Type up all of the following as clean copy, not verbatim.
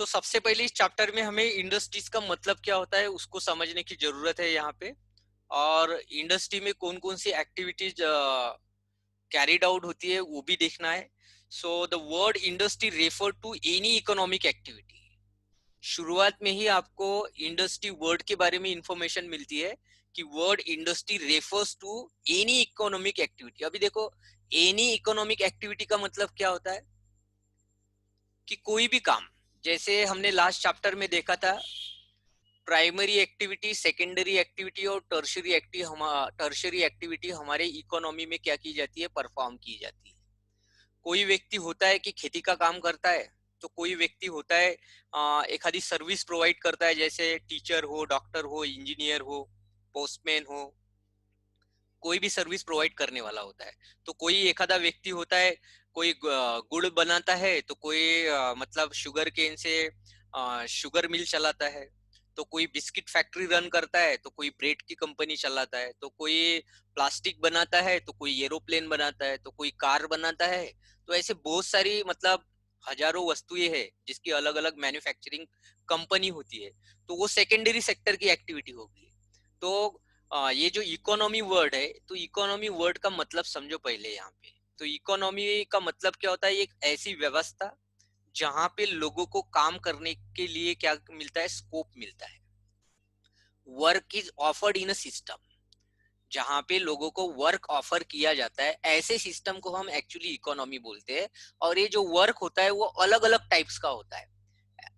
सबसे पहले इस चैप्टर में हमें इंडस्ट्रीज का मतलब क्या होता है उसको समझने की जरूरत है यहाँ पे। और इंडस्ट्री में कौन कौन सी एक्टिविटीज कैरिड आउट होती है वो भी देखना है। So the word industry refer to any economic activity. शुरुआत में ही आपको इंडस्ट्री वर्ड के बारे में इंफॉर्मेशन मिलती है कि word industry refers to any economic activity. अभी देखो, एनी इकोनॉमिक एक्टिविटी का मतलब क्या होता है कि कोई भी काम। जैसे हमने लास्ट चैप्टर में देखा था, प्राइमरी एक्टिविटी, सेकेंडरी एक्टिविटी और टर्शरी एक्टिविटी हमारे इकोनॉमी में क्या की जाती है, परफॉर्म की जाती है। कोई व्यक्ति होता है कि खेती का काम करता है, तो कोई व्यक्ति होता है एक आधी सर्विस प्रोवाइड करता है, जैसे टीचर हो, डॉक्टर हो, इंजीनियर हो, पोस्टमैन हो, कोई भी सर्विस प्रोवाइड करने वाला होता है। तो कोई एक आधा व्यक्ति होता है, कोई गुड़ बनाता है, तो कोई मतलब शुगर केन से शुगर मिल चलाता है, तो कोई बिस्किट फैक्ट्री रन करता है, तो कोई ब्रेड की कंपनी चलाता है, तो कोई प्लास्टिक बनाता है, तो कोई एरोप्लेन बनाता है, तो कोई कार बनाता है। तो ऐसे बहुत सारी मतलब हजारों वस्तुएं हैं जिसकी अलग अलग मैन्युफैक्चरिंग कंपनी होती है। तो वो सेकेंडरी सेक्टर की एक्टिविटी होगी। तो ये जो इकोनॉमी वर्ड है, तो इकोनॉमी वर्ड का मतलब समझो पहले यहाँ पे। तो इकोनॉमी का मतलब क्या होता है, एक ऐसी व्यवस्था जहां पे लोगों को काम करने के लिए क्या मिलता है, स्कोप मिलता है। Work is offered in a system, जहां पे लोगों को वर्क ऑफर किया जाता है, ऐसे सिस्टम को हम एक्चुअली इकोनॉमी बोलते हैं। और ये जो वर्क होता है वो अलग अलग टाइप्स का होता है।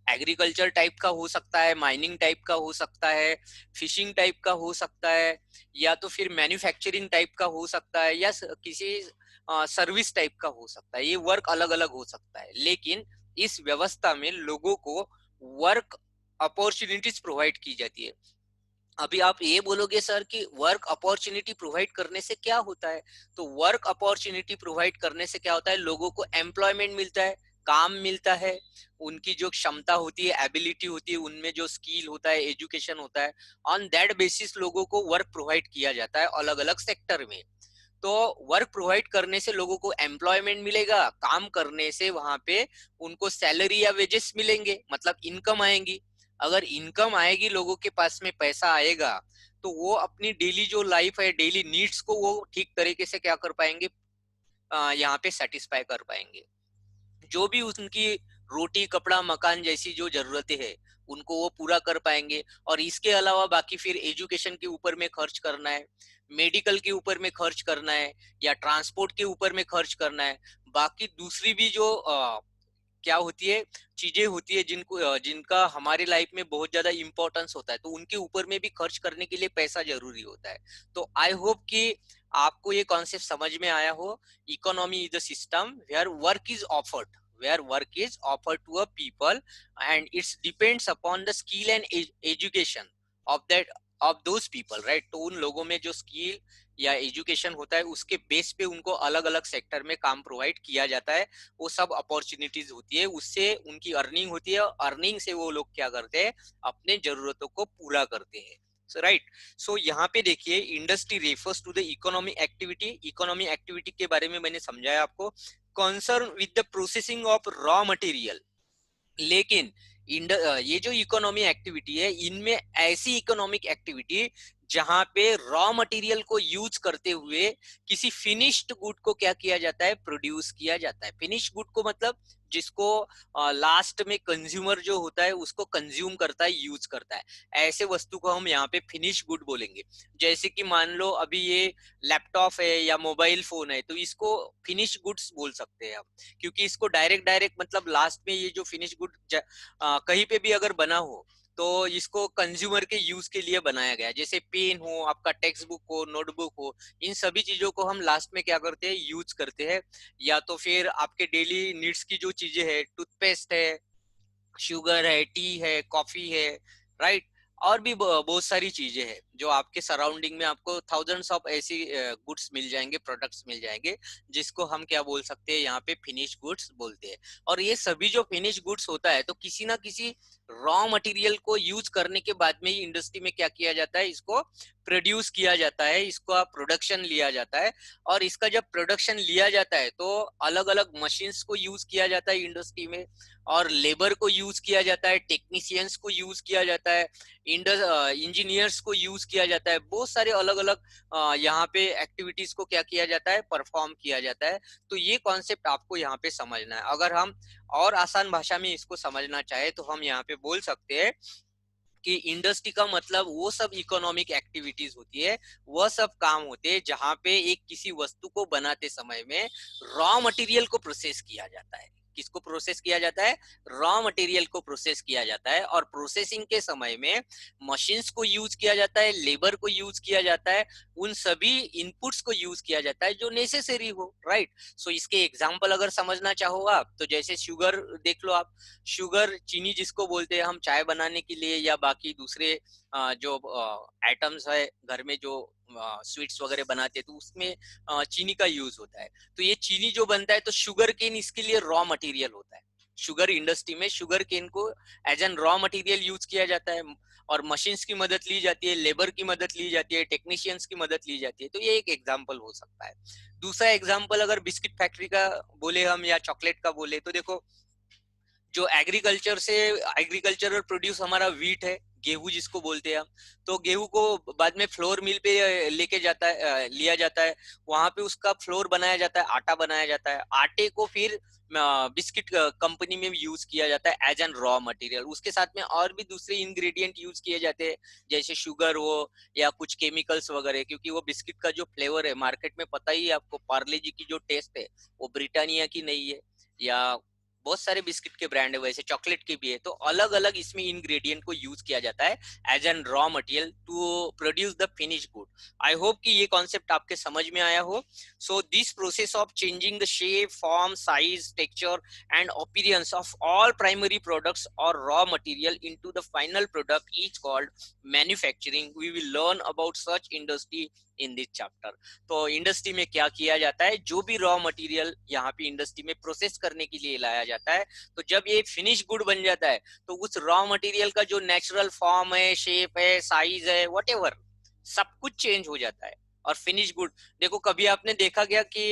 एग्रीकल्चर टाइप का हो सकता है, माइनिंग टाइप का हो सकता है, फिशिंग टाइप का हो सकता है, या तो फिर मैन्युफैक्चरिंग टाइप का हो सकता है, या किसी सर्विस टाइप का हो सकता है। ये वर्क अलग अलग हो सकता है, लेकिन इस व्यवस्था में लोगों को वर्क अपॉर्चुनिटीज प्रोवाइड की जाती है। अभी आप ये बोलोगे सर कि वर्क अपॉर्चुनिटी प्रोवाइड करने से क्या होता है। तो वर्क अपॉर्चुनिटी प्रोवाइड करने से क्या होता है, लोगों को एम्प्लॉयमेंट मिलता है, काम मिलता है। उनकी जो क्षमता होती है, एबिलिटी होती है, उनमें जो स्किल होता है, एजुकेशन होता है, ऑन दैट बेसिस लोगों को वर्क प्रोवाइड किया जाता है अलग अलग सेक्टर में। तो वर्क प्रोवाइड करने से लोगों को एम्प्लॉयमेंट मिलेगा, काम करने से वहां पे उनको सैलरी या वेजेस मिलेंगे, मतलब इनकम आएंगी। अगर इनकम आएगी, लोगों के पास में पैसा आएगा, तो वो अपनी डेली जो लाइफ है, डेली नीड्स को वो ठीक तरीके से क्या कर पाएंगे, यहाँ पे सेटिस्फाई कर पाएंगे। जो भी उनकी रोटी कपड़ा मकान जैसी जो जरूरतें हैं, उनको वो पूरा कर पाएंगे। और इसके अलावा बाकी फिर एजुकेशन के ऊपर में खर्च करना है, मेडिकल के ऊपर में खर्च करना है, या ट्रांसपोर्ट के ऊपर में खर्च करना है। बाकी दूसरी भी जो क्या होती है, चीजें होती है जिनका हमारी लाइफ में बहुत ज्यादा इंपॉर्टेंस होता है, तो उनके ऊपर में भी खर्च करने के लिए पैसा जरूरी होता है। तो आई होप कि आपको ये कॉन्सेप्ट समझ में आया हो। Economy is the system where work is offered, where work is offered to a people, and it depends upon the skill and education of that of those people, right? तो उन लोगों में जो स्किल या एजुकेशन होता है, उसके base पे उनको अलग अलग सेक्टर में काम प्रोवाइड किया जाता है। वो सब अपॉर्चुनिटीज होती है, उससे उनकी अर्निंग होती है, और अर्निंग से वो लोग क्या करते हैं, अपने जरूरतों को पूरा करते हैं। राइट। सो यहाँ पे देखिए, industry refers to the economy activity. Economy activity के बारे में मैंने समझाया आपको, concern with the processing of raw material. लेकिन ये जो इकोनॉमी एक्टिविटी है, इनमें ऐसी इकोनॉमिक एक्टिविटी जहां पे रॉ मटेरियल को यूज करते हुए किसी फिनिश्ड गुड को क्या किया जाता है, प्रोड्यूस किया जाता है। फिनिश्ड गुड को मतलब जिसको लास्ट में कंज्यूमर जो होता है उसको कंज्यूम करता है, यूज करता है, ऐसे वस्तु को हम यहाँ पे फिनिश गुड बोलेंगे। जैसे कि मान लो अभी ये लैपटॉप है या मोबाइल फोन है, तो इसको फिनिश गुड्स बोल सकते हैं आप, क्योंकि इसको डायरेक्ट डायरेक्ट मतलब लास्ट में ये जो फिनिश गुड कहीं पे भी अगर बना हो, तो इसको कंज्यूमर के यूज के लिए बनाया गया। जैसे पेन हो, आपका टेक्स्ट बुक हो, नोटबुक हो, इन सभी चीजों को हम लास्ट में क्या करते हैं, यूज करते हैं। या तो फिर आपके डेली नीड्स की जो चीजें है, टूथपेस्ट है, शुगर है, टी है, कॉफी है, राइट, और भी बहुत सारी चीजें हैं। जो आपके सराउंडिंग में आपको थाउजेंड्स ऑफ ऐसी गुड्स मिल जाएंगे, प्रोडक्ट्स मिल जाएंगे, जिसको हम क्या बोल सकते हैं यहाँ पे फिनिश गुड्स बोलते हैं। और ये सभी जो फिनिश गुड्स होता है तो किसी ना किसी रॉ मटेरियल को यूज करने के बाद में ही इंडस्ट्री में क्या किया जाता है, इसको प्रोड्यूस किया जाता है, इसको प्रोडक्शन लिया जाता है। और इसका जब प्रोडक्शन लिया जाता है तो अलग अलग मशीन्स को यूज किया जाता है इंडस्ट्री में, और लेबर को यूज किया जाता है, टेक्नीशियंस को यूज किया जाता है, इंजीनियर्स को यूज किया जाता है, बहुत सारे अलग अलग यहाँ पे एक्टिविटीज को क्या किया जाता है, परफॉर्म किया जाता है। तो ये कॉन्सेप्ट आपको यहाँ पे समझना है। अगर हम और आसान भाषा में इसको समझना चाहे तो हम यहाँ पे बोल सकते हैं कि इंडस्ट्री का मतलब वो सब इकोनॉमिक एक्टिविटीज होती है, वह सब काम होते हैं जहां पे एक किसी वस्तु को बनाते समय में रॉ मटेरियल को प्रोसेस किया जाता है। किसको प्रोसेस किया जाता है? रॉ मटेरियल को प्रोसेस किया जाता है। और प्रोसेसिंग के समय में मशीन्स को यूज किया जाता है, लेबर को यूज किया जाता है, उन सभी इनपुट्स को यूज किया जाता है जो नेसेसरी हो, राइट। सो इसके एग्जांपल अगर समझना चाहो आप, तो जैसे शुगर देख लो आप। शुगर, चीनी जिसको बोलते हैं हम चाय बनाने के लिए या बाकी दूसरे जो आइटम्स है घर में जो स्वीट्स वगैरह बनाते हैं तो उसमें चीनी का यूज होता है। तो ये चीनी जो बनता है तो शुगर केन इसके लिए रॉ मटेरियल होता है। शुगर इंडस्ट्री में शुगर केन को as an raw material use किया जाता है, और मशीन्स की मदद ली जाती है, लेबर की मदद ली जाती है, टेक्नीशियंस की मदद ली जाती है। तो ये एक एग्जाम्पल हो सकता है। दूसरा एग्जाम्पल अगर बिस्किट फैक्ट्री का बोले हम या चॉकलेट का बोले, तो देखो जो एग्रीकल्चरल प्रोड्यूस हमारा व्हीट है, गेहूं जिसको बोलते हैं हम, तो गेहूं को बाद में फ्लोर मिल पे लेके जाता है, लिया जाता है, वहां पे उसका फ्लोर बनाया जाता है, आटा बनाया जाता है। आटे को फिर बिस्किट कंपनी में यूज किया जाता है एज एन रॉ मटेरियल। उसके साथ में और भी दूसरे इंग्रेडिएंट यूज किए जाते हैं, जैसे शुगर हो या कुछ केमिकल्स वगैरह, क्योंकि वो बिस्किट का जो फ्लेवर है मार्केट में पता ही है आपको, पार्ले जी की जो टेस्ट है वो ब्रिटानिया की नहीं है, या बहुत सारे बिस्किट के ब्रांड है, वैसे चॉकलेट के भी है। तो अलग अलग इसमें इंग्रेडिएंट को यूज किया जाता है as an raw material to produce the finish good. I hope कि ये कॉन्सेप्ट आपके समझ में आया हो। So this process of changing the shape, form, size, texture and appearance of all primary products और raw material into the final product is called manufacturing. We will learn about such industry in this chapter. तो industry में क्या किया जाता है, जो भी raw material यहाँ पे इंडस्ट्री में प्रोसेस करने के लिए लाया जाता है, तो जब ये फिनिश गुड बन जाता है तो उस रॉ मटेरियल का जो नेचुरल फॉर्म है, शेप है, साइज है, व्हाटएवर, सब कुछ चेंज हो जाता है। और फिनिश गुड, देखो कभी आपने देखा गया कि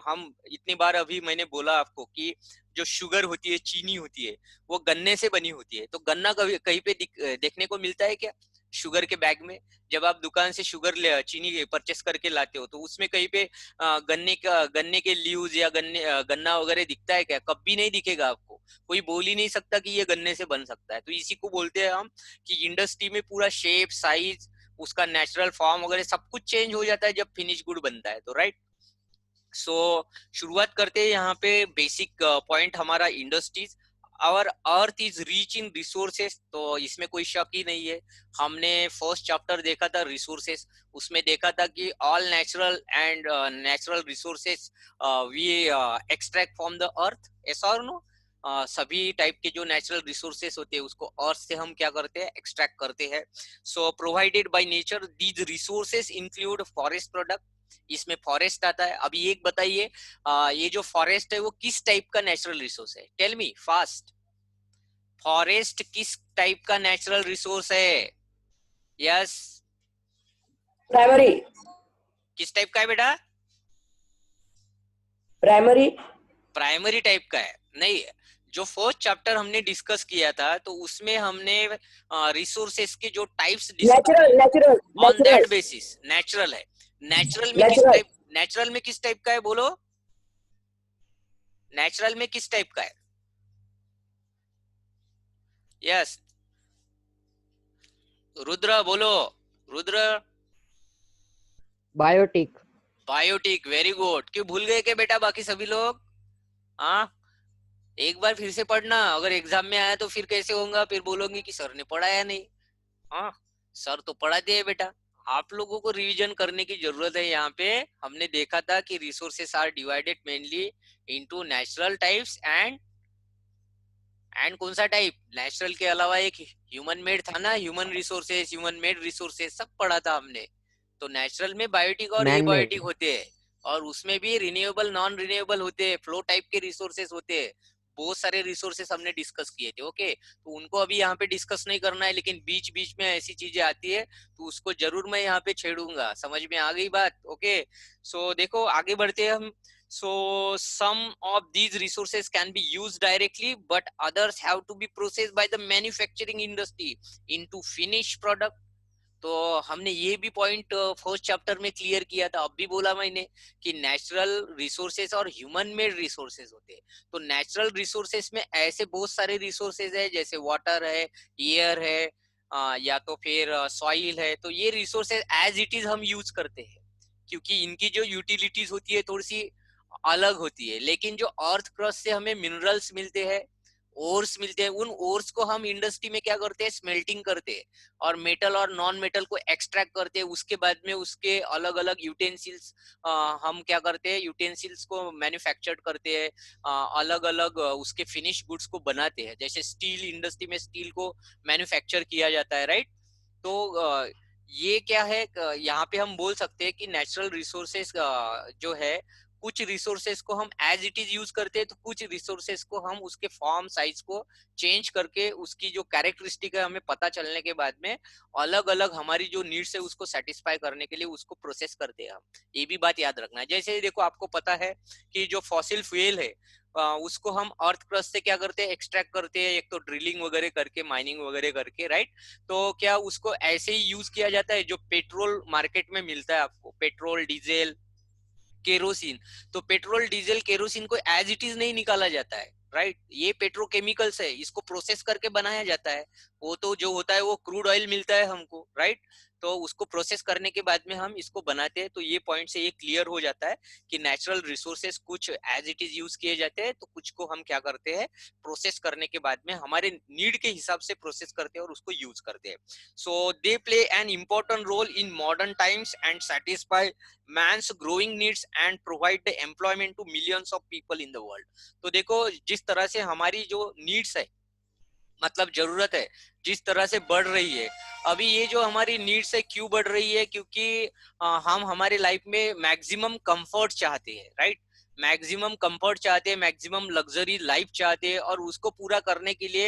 हम इतनी बार अभी मैंने बोला आपको कि जो शुगर होती है, चीनी होती है, वो गन्ने से बनी होती है। तो गन्ना कभी कहीं पे देखने को मिलता है क्या? शुगर के बैग में जब आप दुकान से शुगर चीनी परचेस करके लाते हो तो उसमें कहीं पे गन्ने के लीव्स या गन्ना वगैरह दिखता है क्या? कभी नहीं दिखेगा आपको। कोई बोल ही नहीं सकता कि ये गन्ने से बन सकता है। तो इसी को बोलते हैं हम कि इंडस्ट्री में पूरा शेप, साइज, उसका नेचुरल फॉर्म वगैरह सब कुछ चेंज हो जाता है जब फिनिश गुड बनता है। तो राइट, सो शुरुआत करते हैं यहाँ पे बेसिक पॉइंट हमारा industries. Our earth is rich in resources, तो इसमें कोई शक ही नहीं है। हमने फर्स्ट चैप्टर देखा था रिसोर्सेस, उसमें देखा था कि all natural and natural resources we extract from the earth, ऐसा और नो। सभी टाइप के जो नेचुरल रिसोर्सेस होते हैं उसको अर्थ से हम क्या करते हैं, एक्सट्रैक्ट करते हैं। So provided by nature, these resources include forest product, इसमें फॉरेस्ट आता है। अभी एक बताइए, ये जो फॉरेस्ट है वो किस टाइप का नेचुरल रिसोर्स है? टेल मी फास्ट, फॉरेस्ट किस टाइप का नेचुरल रिसोर्स है? Yes, primary. किस टाइप का है बेटा? प्राइमरी। प्राइमरी टाइप का है? नहीं, जो फर्स्ट चैप्टर हमने डिस्कस किया था तो उसमें हमने रिसोर्सेस के जो types discuss natural natural on natural that basis. Natural है, नेचुरल में किस नेचुरल टाइप, नेचुरल में किस टाइप का है बोलो? नेचुरल में किस टाइप का है? यस, रुद्र बोलो, Rudra. Biotic. Biotic, very good. क्यों भूल गए क्या बेटा बाकी सभी लोग? हाँ, एक बार फिर से पढ़ना, अगर एग्जाम में आया तो फिर कैसे होगा, फिर बोलोगे कि सर ने पढ़ाया नहीं। हाँ, सर तो पढ़ा दिए बेटा, आप लोगों को रिवीजन करने की जरूरत है। यहाँ पे हमने देखा था कि resources are divided mainly into natural types and कौन सा टाइप, नेचुरल के अलावा एक ह्यूमन मेड था ना, ह्यूमन मेड रिसोर्सेज सब पढ़ा था हमने। तो नेचुरल में बायोटिक और मैन एबायोटिक मेड। होते हैं, और उसमें भी रिन्यूएबल नॉन रिन्यूएबल होते हैं, फ्लो टाइप के रिसोर्सेज होते हैं। बहुत सारे रिसोर्सेज हमने डिस्कस किए थे। ओके, तो उनको अभी यहाँ पे डिस्कस नहीं करना है, लेकिन बीच बीच में ऐसी चीजें आती है तो उसको जरूर मैं यहाँ पे छेड़ूंगा। समझ में आ गई बात? ओके, सो देखो आगे बढ़ते हैं हम। So some of these resources can be used directly, but others have to be processed by the manufacturing industry into finished product. तो हमने ये भी पॉइंट फर्स्ट चैप्टर में क्लियर किया था, अब भी बोला मैंने कि नेचुरल रिसोर्सेज और ह्यूमन मेड रिसोर्सेज होते हैं। तो नेचुरल रिसोर्सेज में ऐसे बहुत सारे रिसोर्सेज है, जैसे वाटर है, एयर है, या तो फिर सॉइल है। तो ये रिसोर्सेज एज इट इज हम यूज करते हैं, क्योंकि इनकी जो यूटिलिटीज होती है थोड़ी सी अलग होती है। लेकिन जो अर्थ क्रस्ट से हमें मिनरल्स मिलते हैं, ओर्स मिलते हैं, उन ओर्स को हम इंडस्ट्री में क्या करते हैं, स्मेल्टिंग करते हैं और मेटल और नॉन मेटल को एक्सट्रैक्ट करते हैं। उसके बाद में उसके अलग अलग यूटेंसिल्स हम क्या करते हैं, यूटेंसिल्स को मैन्युफैक्चर्ड करते हैं, अलग अलग उसके फिनिश गुड्स को बनाते हैं। जैसे स्टील इंडस्ट्री में स्टील को मैन्युफैक्चर किया जाता है, राइट? तो ये क्या है, यहाँ पे हम बोल सकते हैं कि नेचुरल रिसोर्सेस जो है, कुछ रिसोर्सेस को हम एज इट इज यूज करते हैं, तो कुछ रिसोर्सेस को हम उसके फॉर्म साइज को चेंज करके उसकी जो कैरेक्टरिस्टिक है हमें पता चलने के बाद में अलग अलग हमारी जो नीड्स है उसको सेटिस्फाई करने के लिए उसको प्रोसेस करते हैं हम। ये भी बात याद रखना है। जैसे देखो आपको पता है कि जो फॉसिल फ्यूल है उसको हम अर्थ क्रस्ट से क्या करते हैं, एक्सट्रैक्ट करते हैं, एक तो ड्रिलिंग वगैरह करके, माइनिंग वगैरह करके, राइट? तो क्या उसको ऐसे ही यूज किया जाता है? जो पेट्रोल मार्केट में मिलता है आपको, पेट्रोल डीजल केरोसिन, तो पेट्रोल डीजल केरोसिन को एज इट इज नहीं निकाला जाता है, राइट? ये पेट्रोकेमिकल्स है, इसको प्रोसेस करके बनाया जाता है। वो तो जो होता है वो क्रूड ऑयल मिलता है हमको, राइट? तो उसको प्रोसेस करने के बाद में हम इसको बनाते हैं। तो ये पॉइंट से ये क्लियर हो जाता है कि नेचुरल रिसोर्सेस कुछ एज इट इज यूज किए जाते हैं, तो कुछ को हम क्या करते हैं, प्रोसेस करने के बाद में हमारे नीड के हिसाब से प्रोसेस करते हैं और उसको यूज करते हैं। So they play an important role in modern times and satisfy man's growing needs and provide the employment to millions of people in the world। तो देखो जिस तरह से हमारी जो नीड्स है, मतलब जरूरत है, जिस तरह से बढ़ रही है, अभी ये जो हमारी नीड्स है क्यों बढ़ रही है? क्योंकि हम हमारे लाइफ में मैक्सिमम कंफर्ट चाहते हैं, राइट? मैक्सिमम कंफर्ट चाहते हैं, मैक्सिमम लग्जरी लाइफ चाहते हैं, और उसको पूरा करने के लिए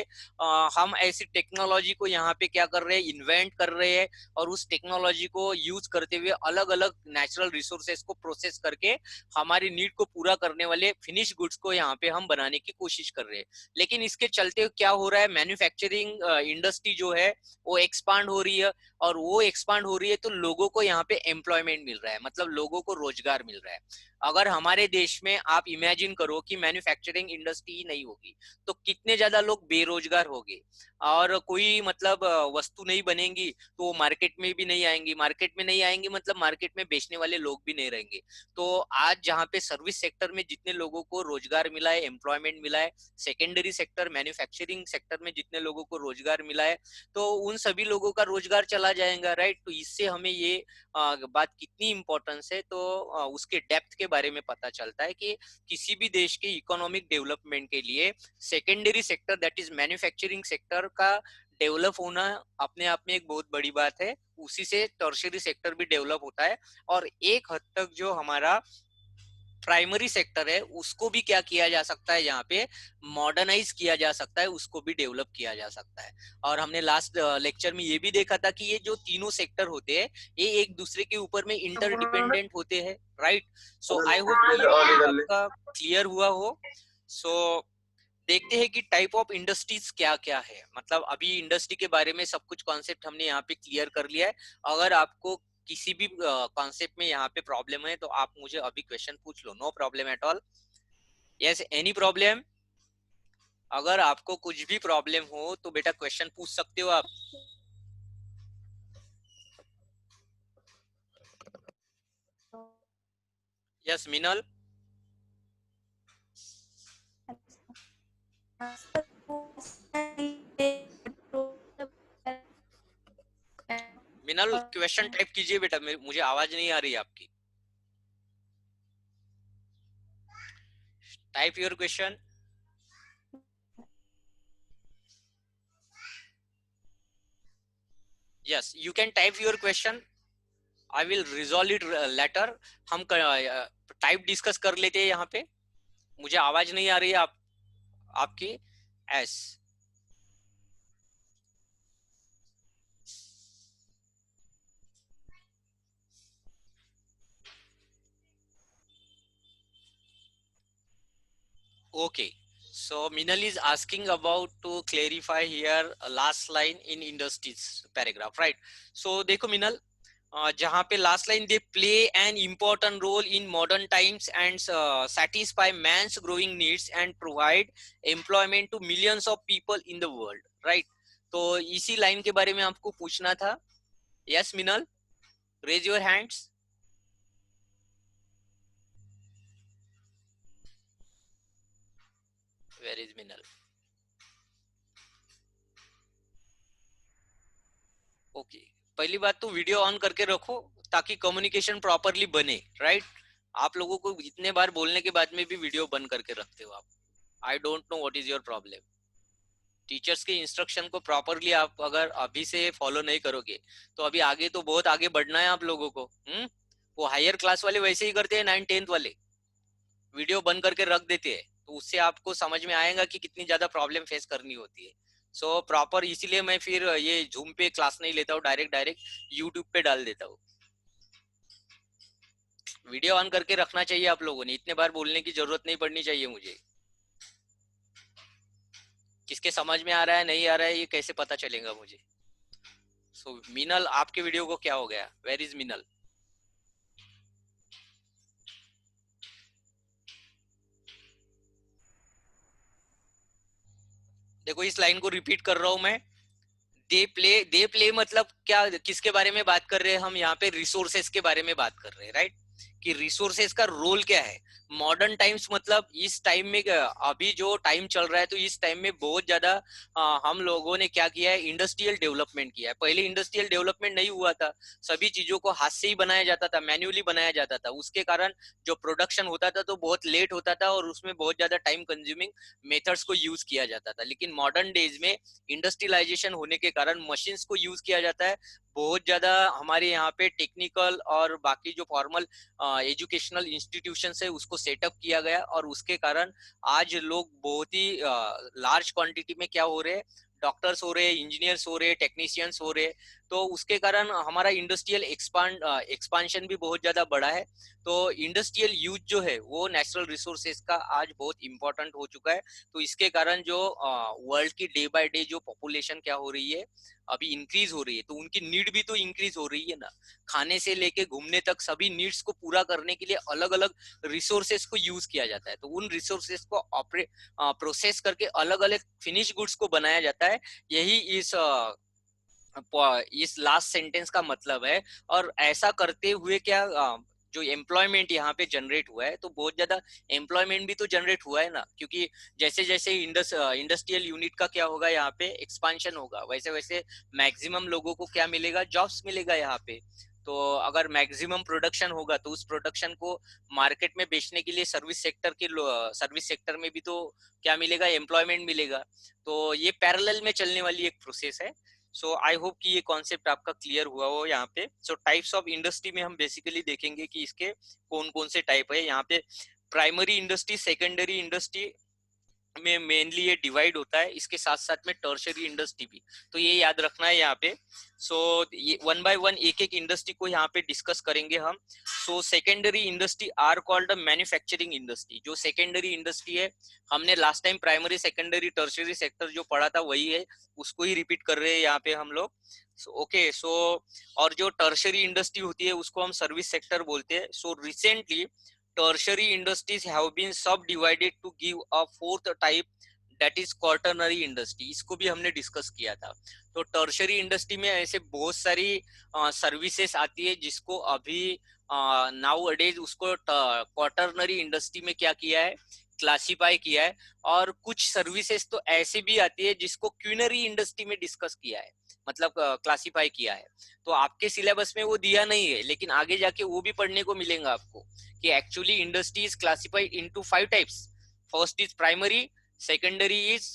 हम ऐसी टेक्नोलॉजी को यहाँ पे क्या कर रहे हैं, इन्वेंट कर रहे हैं, और उस टेक्नोलॉजी को यूज करते हुए अलग अलग नेचुरल रिसोर्सेस को प्रोसेस करके हमारी नीड को पूरा करने वाले फिनिश गुड्स को यहाँ पे हम बनाने की कोशिश कर रहे हैं। लेकिन इसके चलते क्या हो रहा है, मैन्युफैक्चरिंग इंडस्ट्री जो है वो एक्सपांड हो रही है, और वो एक्सपांड हो रही है तो लोगों को यहाँ पे एम्प्लॉयमेंट मिल रहा है, मतलब लोगों को रोजगार मिल रहा है। अगर हमारे देश में आप इमेजिन करो कि मैन्युफैक्चरिंग इंडस्ट्री ही नहीं होगी, तो कितने ज्यादा लोग बेरोजगार होंगे, और कोई मतलब वस्तु नहीं बनेगी तो वो मार्केट में भी नहीं आएंगी, मार्केट में नहीं आएंगी मतलब मार्केट में बेचने वाले लोग भी नहीं रहेंगे। तो आज जहाँ पे सर्विस सेक्टर में जितने लोगों को रोजगार मिला है, एम्प्लॉयमेंट मिला है, सेकेंडरी सेक्टर मैन्युफैक्चरिंग सेक्टर में जितने लोगों को रोजगार मिला है, तो उन सभी लोगों का रोजगार चला जाएगा, राइट? तो इससे हमें ये बात कितनी इंपॉर्टेंस है, तो उसके डेप्थ के बारे में पता चलता है कि किसी भी देश के इकोनॉमिक डेवलपमेंट के लिए secondary sector that is manufacturing sector का डेवलप होना अपने आप में एक बहुत बड़ी बात है। उसी से टर्शियरी सेक्टर भी डेवलप होता है, और एक हद तक जो हमारा प्राइमरी सेक्टर है उसको भी क्या किया जा सकता है, यहाँ पे मॉडर्नाइज किया जा सकता है, उसको भी डेवलप किया जा सकता है। और हमने लास्ट लेक्चर में ये भी देखा था कि ये जो तीनों सेक्टर होते हैं ये एक दूसरे के ऊपर में इंटरडिपेंडेंट होते हैं, राइट? सो आई होप कि ये पॉइंट आपका क्लियर हुआ हो। सो देखते हैं कि टाइप ऑफ इंडस्ट्रीज क्या क्या है। मतलब अभी इंडस्ट्री के बारे में सब कुछ कॉन्सेप्ट हमने यहाँ पे क्लियर कर लिया है। अगर आपको किसी भी कॉन्सेप्ट में यहाँ पे प्रॉब्लम है तो आप मुझे अभी क्वेश्चन पूछ लो, no problem at all. Yes, any problem? अगर आपको कुछ भी प्रॉब्लम हो तो बेटा क्वेश्चन पूछ सकते हो आप। यस मिनल। मिनल क्वेश्चन टाइप कीजिए बेटा, मुझे आवाज नहीं आ रही आपकी। Type your question. Yes, you can type your question, I will resolve it later. हम टाइप डिस्कस कर लेते हैं यहाँ पे. मुझे आवाज नहीं आ रही है आपकी. S. Okay. So Minal is asking about to clarify here last line in industries paragraph, right? So देखो Minal, जहाँ पे last line they play an important role in modern times and satisfy man's growing needs and provide employment to millions of people in the world, right? तो इसी line के बारे में आपको पूछना था. Yes Minal, raise your hands. Where is Minal? Okay. पहली बात तो वीडियो ऑन करके रखो ताकि कम्युनिकेशन प्रॉपरली बने, राइट? आप लोगों को इतने बार बोलने के बाद में भी वीडियो बंद करके रखते हो आप. I don't know what is your problem. Teachers के इंस्ट्रक्शन को प्रॉपरली आप अगर अभी से फॉलो नहीं करोगे तो अभी आगे तो बहुत आगे बढ़ना है आप लोगों को. वो हायर क्लास वाले वैसे ही करते हैं, 9th-10th वाले वीडियो बंद करके रख देते हैं. तो उससे आपको समझ में आएगा कि कितनी ज्यादा प्रॉब्लम फेस करनी होती है. सो प्रॉपर इसीलिए मैं फिर ये जूम पे क्लास नहीं लेता हूँ, डायरेक्ट डायरेक्ट यूट्यूब पे डाल देता हूँ. वीडियो ऑन करके रखना चाहिए आप लोगों ने. इतने बार बोलने की जरूरत नहीं पड़नी चाहिए मुझे. किसके समझ में आ रहा है नहीं आ रहा है ये कैसे पता चलेगा मुझे. सो मीनल, आपके वीडियो को क्या हो गया? Where is Meenal? देखो इस लाइन को रिपीट कर रहा हूं मैं. दे प्ले मतलब क्या, किसके बारे में बात कर रहे हैं हम यहाँ पे? रिसोर्सेस के बारे में बात कर रहे हैं, राइट? कि रिसोर्सेस का रोल क्या है. मॉडर्न टाइम्स मतलब इस टाइम में अभी जो टाइम चल रहा है तो इस टाइम में बहुत ज्यादा हम लोगों ने क्या किया है, इंडस्ट्रियल डेवलपमेंट किया है. पहले इंडस्ट्रियल डेवलपमेंट नहीं हुआ था. सभी चीजों को हाथ से ही बनाया जाता था, मैन्युअली बनाया जाता था. उसके कारण जो प्रोडक्शन होता था तो बहुत लेट होता था और उसमें बहुत ज्यादा टाइम कंज्यूमिंग मेथड्स को यूज किया जाता था. लेकिन मॉडर्न डेज में इंडस्ट्रियलाइजेशन होने के कारण मशीन्स को यूज किया जाता है. बहुत ज्यादा हमारे यहाँ पे टेक्निकल और बाकी जो फॉर्मल एजुकेशनल इंस्टीट्यूशंस है उसको सेटअप किया गया और उसके कारण आज लोग बहुत ही लार्ज क्वांटिटी में क्या हो रहे हैं, डॉक्टर्स हो रहे हैं, इंजीनियर्स हो रहे हैं, टेक्नीशियंस हो रहे हैं. तो उसके कारण हमारा इंडस्ट्रियल एक्सपांशन भी बहुत ज्यादा बढ़ा है. तो इंडस्ट्रियल यूज जो है वो नेचुरल रिसोर्सेज का आज बहुत इंपॉर्टेंट हो चुका है. तो इसके कारण जो वर्ल्ड की डे बाय डे जो पॉपुलेशन क्या हो रही है, अभी इंक्रीज हो रही है, तो उनकी नीड भी तो इंक्रीज हो रही है ना. खाने से लेके घूमने तक सभी नीड्स को पूरा करने के लिए अलग अलग रिसोर्सेज को यूज किया जाता है. तो उन रिसोर्सेज को प्रोसेस करके अलग अलग फिनिश गुड्स को बनाया जाता है. यही इस लास्ट सेंटेंस का मतलब है. और ऐसा करते हुए क्या जो एम्प्लॉयमेंट यहाँ पे जनरेट हुआ है, तो बहुत ज्यादा एम्प्लॉयमेंट भी तो जनरेट हुआ है ना. क्योंकि जैसे जैसे इंडस्ट्रियल यूनिट का क्या होगा, यहाँ पे एक्सपांशन होगा, वैसे वैसे मैक्सिमम लोगों को क्या मिलेगा, जॉब्स मिलेगा यहाँ पे. तो अगर मैक्सिमम प्रोडक्शन होगा तो उस प्रोडक्शन को मार्केट में बेचने के लिए सर्विस सेक्टर में भी तो क्या मिलेगा, एम्प्लॉयमेंट मिलेगा. तो ये पैरेलल में चलने वाली एक प्रोसेस है. सो आई होप कि ये कॉन्सेप्ट आपका क्लियर हुआ हो यहाँ पे. सो टाइप्स ऑफ इंडस्ट्री में हम बेसिकली देखेंगे कि इसके कौन कौन से टाइप है. यहाँ पे प्राइमरी इंडस्ट्री, सेकेंडरी इंडस्ट्री में मेनली ये डिवाइड होता है. इसके साथ साथ में टर्शरी इंडस्ट्री भी, तो ये याद रखना है यहाँ पे. सो ये वन बाय वन एक एक इंडस्ट्री को यहाँ पे डिस्कस करेंगे हम. So secondary industry are called manufacturing industry. जो सेकेंडरी इंडस्ट्री है, हमने last time primary secondary tertiary sector जो पढ़ा था वही है, उसको ही रिपीट कर रहे हैं यहाँ पे हम लोग. ओके. सो और जो टर्शरी इंडस्ट्री होती है उसको हम सर्विस सेक्टर बोलते हैं. So recently tertiary industries have been subdivided to give a fourth type, that is quaternary industry. इसको भी हमने डिस्कस किया था. तो टर्शरी इंडस्ट्री में ऐसे बहुत सारी सर्विसेज आती है जिसको अभी नाउ अडेज उसको क्वार्टरनरी इंडस्ट्री में क्या किया है, क्लासिफाई किया है. और कुछ सर्विसेज तो ऐसे भी आती है जिसको क्यूनरी इंडस्ट्री में डिस्कस किया है, मतलब क्लासिफाई किया है. तो आपके सिलेबस में वो दिया नहीं है, लेकिन आगे जाके वो भी पढ़ने को मिलेगा आपको कि actually industry is classified into 5 types. First is primary, secondary is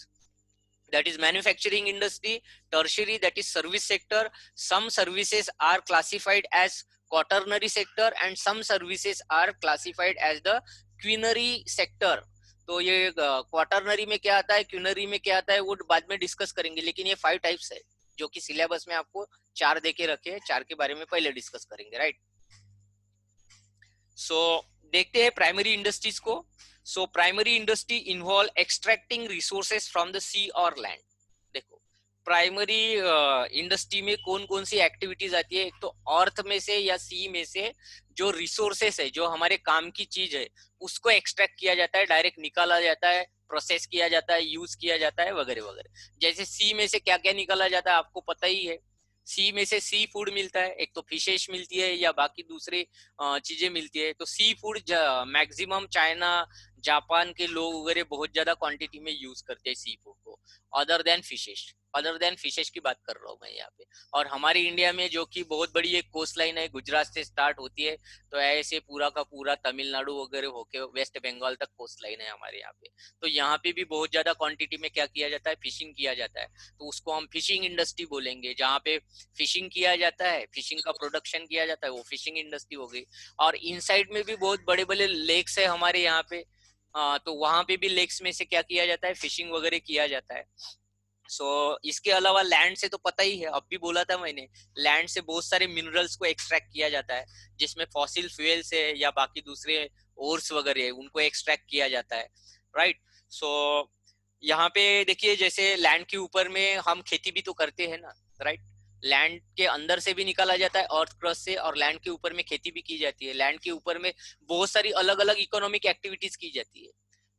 that is manufacturing industry. Tertiary, that is service sector. Some services are classified as quaternary sector and some services are classified as the quinary sector. तो ये quaternary में क्या आता है, quinary में क्या आता है, वो बाद में डिस्कस करेंगे, लेकिन ये 5 टाइप्स है जो कि सिलेबस में आपको 4 देके रखे हैं, 4 के बारे में पहले डिस्कस करेंगे, राइट। सो देखते हैं प्राइमरी इंडस्ट्रीज को। So primary industry involve extracting resources from the sea और लैंड। देखो प्राइमरी इंडस्ट्री में कौन कौन सी एक्टिविटीज आती है, एक तो अर्थ में से या सी में से जो रिसोर्सेस है, जो हमारे काम की चीज है, उसको एक्सट्रैक्ट किया जाता है, डायरेक्ट निकाला जाता है, प्रोसेस किया जाता है, यूज किया जाता है, वगैरह वगैरह। जैसे सी में से क्या क्या निकाला जाता है आपको पता ही है। सी में से सी फूड मिलता है, एक तो फिशेस मिलती है या बाकी दूसरे चीजें मिलती है। तो sea food maximum China Japan के लोग वगैरह बहुत ज्यादा क्वांटिटी में यूज करते हैं सी फूड को, other than fishes. Other than fishes की बात कर रहा हूँ मैं यहाँ पे। और हमारी इंडिया में जो कि बहुत बड़ी एक कोस्ट लाइन है, गुजरात से स्टार्ट होती है, तो ऐसे पूरा का पूरा तमिलनाडु वगैरह होके वेस्ट बंगाल तक कोस्ट लाइन है हमारे यहाँ पे। तो यहाँ पे भी बहुत ज्यादा क्वांटिटी में क्या किया जाता है, फिशिंग किया जाता है। तो उसको हम फिशिंग इंडस्ट्री बोलेंगे, जहाँ पे फिशिंग किया जाता है, फिशिंग का प्रोडक्शन किया जाता है, वो फिशिंग इंडस्ट्री हो गई। और इनसाइड में भी बहुत बड़े बड़े लेक्स है हमारे यहाँ पे, तो वहां पे भी लेक्स में से क्या किया जाता है, फिशिंग वगैरह किया जाता है। इसके अलावा लैंड से तो पता ही है, अब भी बोला था मैंने, लैंड से बहुत सारे मिनरल्स को एक्सट्रैक्ट किया जाता है, जिसमें फॉसिल फ्यूल्स है या बाकी दूसरे ओर्स वगैरह है, उनको एक्सट्रैक्ट किया जाता है, राइट। सो यहाँ पे देखिए, जैसे लैंड के ऊपर में हम खेती भी तो करते हैं ना, राइट। लैंड के अंदर से भी निकाला जाता है अर्थ क्रस्ट से, और लैंड के ऊपर में खेती भी की जाती है। लैंड के ऊपर में बहुत सारी अलग अलग इकोनॉमिक एक्टिविटीज की जाती है।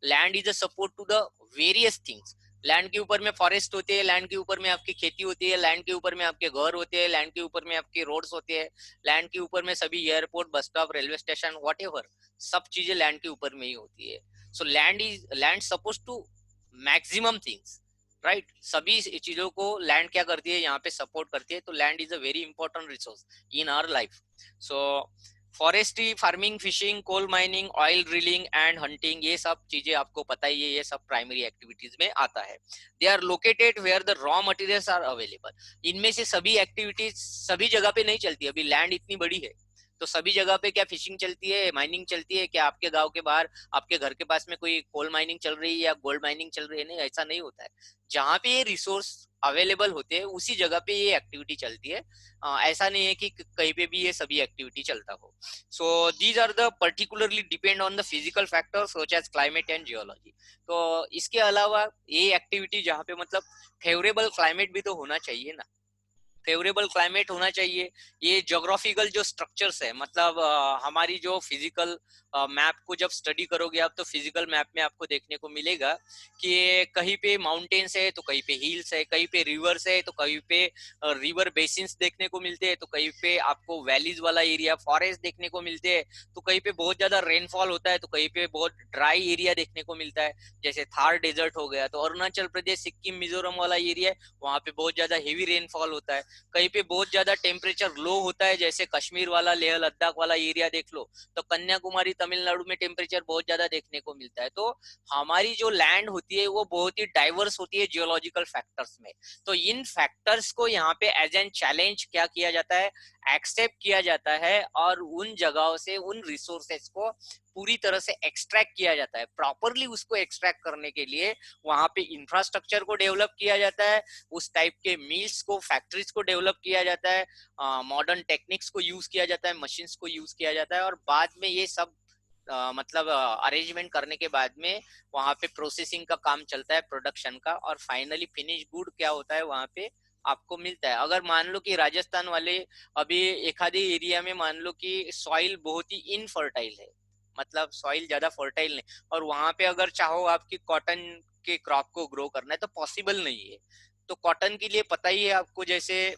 Land is a support to the various things. Land के ऊपर में फॉरेस्ट होते हैं, लैंड के ऊपर में आपकी खेती होती है, लैंड के ऊपर में आपके घर होते हैं, लैंड के ऊपर में आपके रोड्स होते हैं, लैंड के ऊपर में सभी airport, bus stop, railway station, whatever, सब चीजें लैंड के ऊपर में ही होती है। So land suppose to maximum things, right. सभी चीजों को लैंड क्या करती है, यहाँ पे सपोर्ट करती है। तो land is a very important resource in our life. So forestry, farming, fishing, coal mining, oil drilling and hunting, ये सब चीजें आपको पता ही है, ये सब प्राइमरी एक्टिविटीज में आता है। They are located where the raw materials are available. इनमें से सभी एक्टिविटीज सभी जगह पे नहीं चलती। अभी लैंड इतनी बड़ी है तो सभी जगह पे क्या फिशिंग चलती है, माइनिंग चलती है क्या? आपके गांव के बाहर, आपके घर के पास में कोई कोल माइनिंग चल रही है या गोल्ड माइनिंग चल रही है? नहीं, ऐसा नहीं होता है। जहाँ पे ये रिसोर्स अवेलेबल होते हैं उसी जगह पे ये एक्टिविटी चलती है। ऐसा नहीं है कि कहीं पे भी ये सभी एक्टिविटी चलता हो। So these are the particularly depend on the physical factors such as climate and geology. तो इसके अलावा ये एक्टिविटी जहाँ पे मतलब फेवरेबल क्लाइमेट भी तो होना चाहिए ना, फेवरेबल क्लाइमेट होना चाहिए। ये ज्योग्राफिकल जो स्ट्रक्चर्स है, मतलब हमारी जो फिजिकल मैप को जब स्टडी करोगे आप, तो फिजिकल मैप में आपको देखने को मिलेगा कि कहीं पे माउंटेन्स है तो कहीं पे हिल्स है, कहीं पे रिवर्स है तो कहीं पे रिवर बेसिन्स देखने को मिलते हैं, तो कहीं पे आपको वैलीज वाला एरिया, फॉरेस्ट देखने को मिलते हैं, तो कहीं पे बहुत ज्यादा रेनफॉल होता है, तो कहीं पे बहुत ड्राई एरिया देखने को मिलता है, जैसे थार डेजर्ट हो गया। तो अरुणाचल प्रदेश, सिक्किम, मिजोरम वाला एरिया है, वहां पे बहुत ज्यादा हेवी रेनफॉल होता है। कहीं पे बहुत ज्यादा टेम्परेचर लो होता है, जैसे कश्मीर वाला, लेह लद्दाख वाला एरिया देख लो, तो कन्याकुमारी तमिलनाडु में टेम्परेचर बहुत ज्यादा देखने को मिलता है। तो हमारी जो लैंड होती है वो बहुत ही डाइवर्स होती है जियोलॉजिकल फैक्टर्स में। तो इन फैक्टर्स को यहाँ पे एज एन चैलेंज क्या किया जाता है, एक्सेप्ट किया जाता है, और उन जगहों से उन रिसोर्सेस को पूरी तरह से एक्सट्रैक्ट किया जाता है। प्रॉपरली उसको एक्सट्रैक्ट करने के लिए वहां पे इंफ्रास्ट्रक्चर को डेवलप किया जाता है, उस टाइप के मिल्स को, फैक्ट्रीज को डेवलप किया जाता है, मॉडर्न टेक्निक्स को यूज किया जाता है, मशीन्स को यूज किया जाता है, और बाद में ये सब मतलब अरेंजमेंट करने के बाद में वहां पे प्रोसेसिंग का काम चलता है, प्रोडक्शन का, और फाइनली फिनिश गुड क्या होता है वहां पे आपको मिलता है। अगर मान लो कि राजस्थान वाले अभी एक आधे एरिया में मान लो कि सॉइल बहुत ही इनफर्टाइल है, मतलब सॉइल ज्यादा फर्टाइल नहीं, और वहां पे अगर चाहो आपकी कॉटन के क्रॉप को ग्रो करना है तो पॉसिबल नहीं है। तो कॉटन के लिए पता ही है आपको, जैसे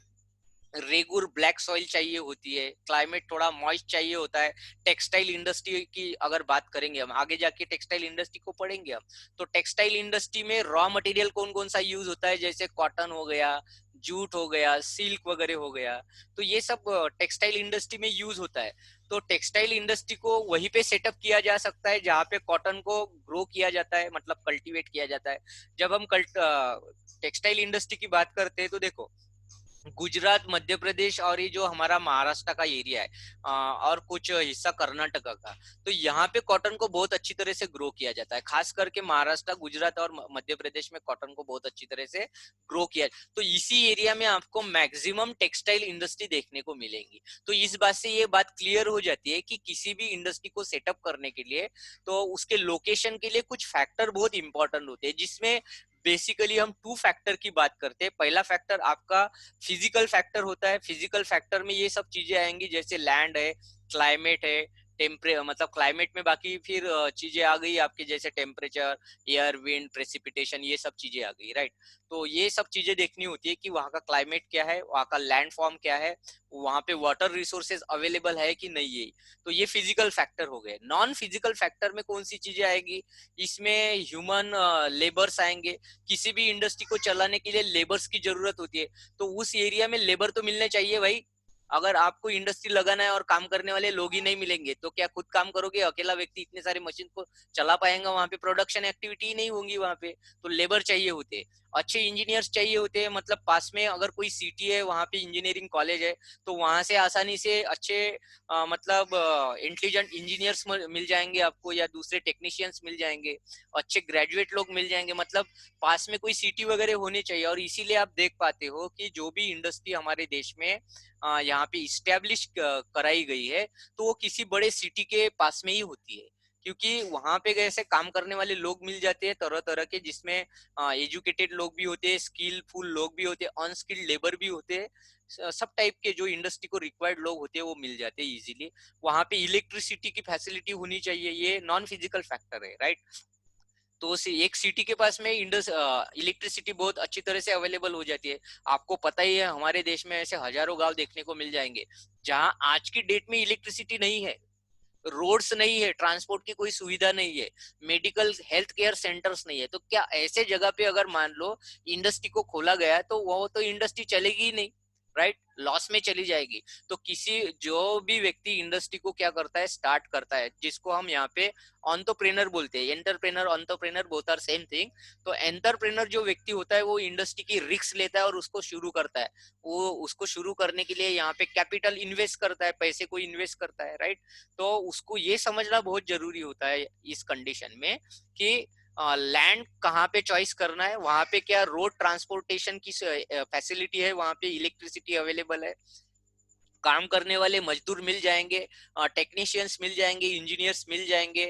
रेगुर ब्लैक सॉइल चाहिए होती है, क्लाइमेट थोड़ा मॉइस्ट चाहिए होता है। टेक्सटाइल इंडस्ट्री की अगर बात करेंगे हम, आगे जाके टेक्सटाइल इंडस्ट्री को पढ़ेंगे हम, तो टेक्सटाइल इंडस्ट्री में रॉ मटेरियल कौन कौन सा यूज होता है, जैसे कॉटन हो गया, जूट हो गया, सिल्क वगैरह हो गया, तो ये सब टेक्सटाइल इंडस्ट्री में यूज होता है। तो टेक्सटाइल इंडस्ट्री को वहीं पे सेटअप किया जा सकता है जहाँ पे कॉटन को ग्रो किया जाता है, मतलब कल्टीवेट किया जाता है। जब हम टेक्सटाइल इंडस्ट्री की बात करते हैं तो देखो, गुजरात, मध्य प्रदेश और ये जो हमारा महाराष्ट्र का एरिया है, और कुछ हिस्सा कर्नाटका का, तो यहाँ पे कॉटन को बहुत अच्छी तरह से ग्रो किया जाता है। खास करके महाराष्ट्र, गुजरात और मध्य प्रदेश में कॉटन को बहुत अच्छी तरह से ग्रो किया। तो इसी एरिया में आपको मैक्सिमम टेक्सटाइल इंडस्ट्री देखने को मिलेंगी। तो इस बात से ये बात क्लियर हो जाती है कि किसी भी इंडस्ट्री को सेटअप करने के लिए तो उसके लोकेशन के लिए कुछ फैक्टर बहुत इंपॉर्टेंट होते हैं, जिसमें बेसिकली हम टू फैक्टर की बात करते हैं। पहला फैक्टर आपका फिजिकल फैक्टर होता है। फिजिकल फैक्टर में ये सब चीजें आएंगी जैसे लैंड है, क्लाइमेट है, मतलब क्लाइमेट में बाकी फिर चीजें आ गई आपके, जैसे टेम्परेचर, एयर, विंड, प्रेसिपिटेशन, ये सब चीजें आ गई, राइट। तो ये सब चीजें देखनी होती है कि वहाँ का क्लाइमेट क्या है, वहाँ का लैंड फॉर्म क्या है, वहाँ पे वाटर रिसोर्सेज अवेलेबल है कि नहीं है। तो ये फिजिकल फैक्टर हो गए। नॉन फिजिकल फैक्टर में कौन सी चीजें आएगी, इसमें ह्यूमन लेबर्स आएंगे। किसी भी इंडस्ट्री को चलाने के लिए लेबर्स की जरूरत होती है, तो उस एरिया में लेबर तो मिलने चाहिए भाई। अगर आपको इंडस्ट्री लगाना है और काम करने वाले लोग ही नहीं मिलेंगे तो क्या खुद काम करोगे? अकेला व्यक्ति इतने सारे मशीन को चला पाएगा? वहां पे प्रोडक्शन एक्टिविटी ही नहीं होंगी वहां पे। तो लेबर चाहिए होते, अच्छे इंजीनियर्स चाहिए होते हैं। मतलब पास में अगर कोई सिटी है, वहां पे इंजीनियरिंग कॉलेज है, तो वहां से आसानी से अच्छे मतलब इंटेलिजेंट इंजीनियर्स मिल जाएंगे आपको, या दूसरे टेक्नीशियंस मिल जाएंगे, अच्छे ग्रेजुएट लोग मिल जाएंगे। मतलब पास में कोई सिटी वगैरह होनी चाहिए। और इसीलिए आप देख पाते हो कि जो भी इंडस्ट्री हमारे देश में यहाँ पे इस्टेब्लिश कराई गई है, तो वो किसी बड़े सिटी के पास में ही होती है, क्योंकि वहां पे ऐसे काम करने वाले लोग मिल जाते हैं तरह तरह के, जिसमें एजुकेटेड लोग भी होते हैं, स्किलफुल लोग भी होते हैं, अनस्किल्ड लेबर भी होते हैं। सब टाइप के जो इंडस्ट्री को रिक्वायर्ड लोग होते हैं वो मिल जाते हैं इजीली। वहां पे इलेक्ट्रिसिटी की फैसिलिटी होनी चाहिए, ये नॉन फिजिकल फैक्टर है, राइट। तो एक सिटी के पास में इलेक्ट्रिसिटी बहुत अच्छी तरह से अवेलेबल हो जाती है। आपको पता ही है हमारे देश में ऐसे हजारों गांव देखने को मिल जाएंगे जहां आज की डेट में इलेक्ट्रिसिटी नहीं है, रोड्स नहीं है, ट्रांसपोर्ट की कोई सुविधा नहीं है, मेडिकल हेल्थ केयर सेंटर्स नहीं है। तो क्या ऐसे जगह पे अगर मान लो इंडस्ट्री को खोला गया तो वो तो इंडस्ट्री चलेगी ही नहीं, राइट, लॉस में चली जाएगी। तो किसी जो भी व्यक्ति इंडस्ट्री को क्या करता है, स्टार्ट करता है, जिसको हम यहाँ पे एंटरप्रेन्योर बोलते हैं। Entrepreneur, entrepreneur both are same thing. तो एंटरप्रेन्योर जो व्यक्ति होता है वो इंडस्ट्री की रिस्क लेता है और उसको शुरू करता है। वो उसको शुरू करने के लिए यहाँ पे कैपिटल इन्वेस्ट करता है, पैसे को इन्वेस्ट करता है, राइट। तो उसको ये समझना बहुत जरूरी होता है इस कंडीशन में कि लैंड कहाँ पे चॉइस करना है, वहां पे क्या रोड ट्रांसपोर्टेशन की फैसिलिटी है, वहां पे इलेक्ट्रिसिटी अवेलेबल है, काम करने वाले मजदूर मिल जाएंगे, टेक्नीशियंस मिल जाएंगे, इंजीनियर्स मिल जाएंगे,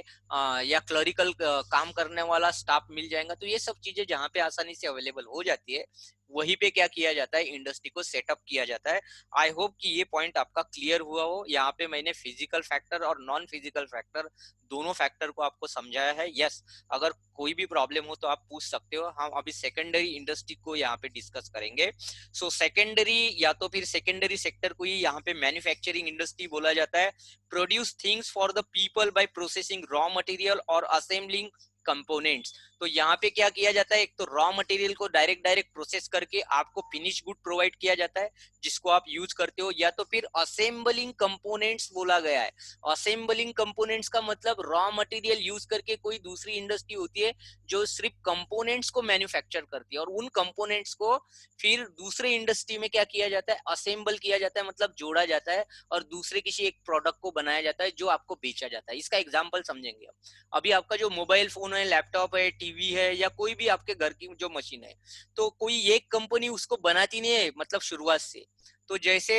या क्लरिकल काम करने वाला स्टाफ मिल जाएगा। तो ये सब चीजें जहाँ पे आसानी से अवेलेबल हो जाती है, वहीं पे क्या किया जाता है, इंडस्ट्री को सेटअप किया जाता है। आई होप कि ये पॉइंट आपका क्लियर हुआ हो। यहाँ पे मैंने फिजिकल फैक्टर और नॉन फिजिकल फैक्टर दोनों फैक्टर को आपको समझाया है। यस, अगर कोई भी प्रॉब्लम हो तो आप पूछ सकते हो। हम अभी सेकेंडरी इंडस्ट्री को यहाँ पे डिस्कस करेंगे। सो सेकेंडरी, या तो फिर सेकेंडरी सेक्टर को ही यहाँ पे मैन्युफैक्चरिंग इंडस्ट्री बोला जाता है। Produce things for the people by processing raw material और असेंबलिंग कंपोनेंट्स। तो यहाँ पे क्या किया जाता है, एक तो रॉ मटेरियल को डायरेक्ट डायरेक्ट प्रोसेस करके आपको फिनिश गुड प्रोवाइड किया जाता है जिसको आप यूज करते हो, या तो फिर असेंबलिंग कंपोनेंट्स बोला गया है। असेंबलिंग कंपोनेंट्स का मतलब रॉ मटेरियल यूज करके कोई दूसरी इंडस्ट्री होती है जो सिर्फ कंपोनेंट्स को मैन्युफैक्चर करती है, और उन कंपोनेंट्स को फिर दूसरे इंडस्ट्री में क्या किया जाता है, असेंबल किया जाता है, मतलब जोड़ा जाता है, और दूसरे किसी एक प्रोडक्ट को बनाया जाता है जो आपको बेचा जाता है। इसका एग्जांपल समझेंगे हम। अभी आपका जो मोबाइल फोन है, लैपटॉप है, टीवी है, या कोई भी आपके घर की जो मशीन है, तो कोई एक कंपनी उसको बनाती नहीं है मतलब शुरुआत से। तो जैसे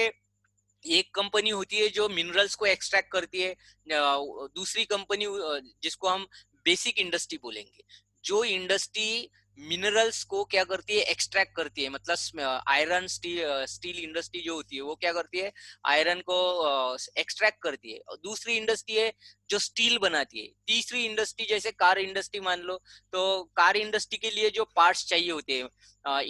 एक कंपनी होती है जो मिनरल्स को एक्सट्रैक्ट करती है, दूसरी कंपनी जिसको हम बेसिक इंडस्ट्री बोलेंगे, जो इंडस्ट्री मिनरल्स को क्या करती है, एक्सट्रैक्ट करती है। मतलब आयरन स्टील, स्टील इंडस्ट्री जो होती है वो क्या करती है, आयरन को एक्सट्रैक्ट करती है। और दूसरी इंडस्ट्री है जो स्टील बनाती है। तीसरी इंडस्ट्री जैसे कार इंडस्ट्री मान लो, तो कार इंडस्ट्री के लिए जो पार्ट्स चाहिए होते हैं,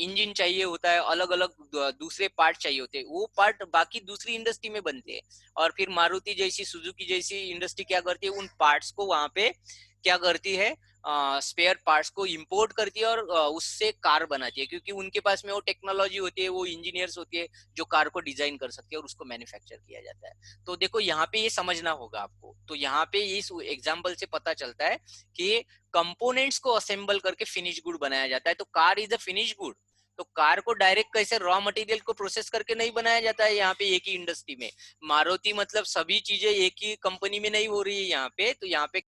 इंजन चाहिए होता है, अलग अलग दूसरे पार्ट चाहिए होते हैं, वो पार्ट बाकी दूसरी इंडस्ट्री में बनते हैं। और फिर मारुति जैसी, सुजुकी जैसी इंडस्ट्री क्या करती है, उन पार्ट्स को वहां पे क्या करती है, स्पेयर पार्ट्स को इंपोर्ट करती है और उससे कार बनाती है, क्योंकि उनके पास में वो टेक्नोलॉजी होती है, वो इंजीनियर्स होती है जो कार को डिजाइन कर सकती है और उसको मैन्युफैक्चर किया जाता है। तो देखो यहाँ पे ये समझना होगा आपको। तो यहाँ पे इस एग्जाम्पल से पता चलता है कि कंपोनेंट्स को असेंबल करके फिनिश गुड बनाया जाता है। तो car is a finish good. तो कार को डायरेक्ट कैसे रॉ मटेरियल को प्रोसेस करके नहीं बनाया जाता है यहाँ पे एक ही इंडस्ट्री में। मारुति मतलब सभी चीजें एक ही कंपनी में नहीं हो रही है यहाँ पे। तो यहाँ पे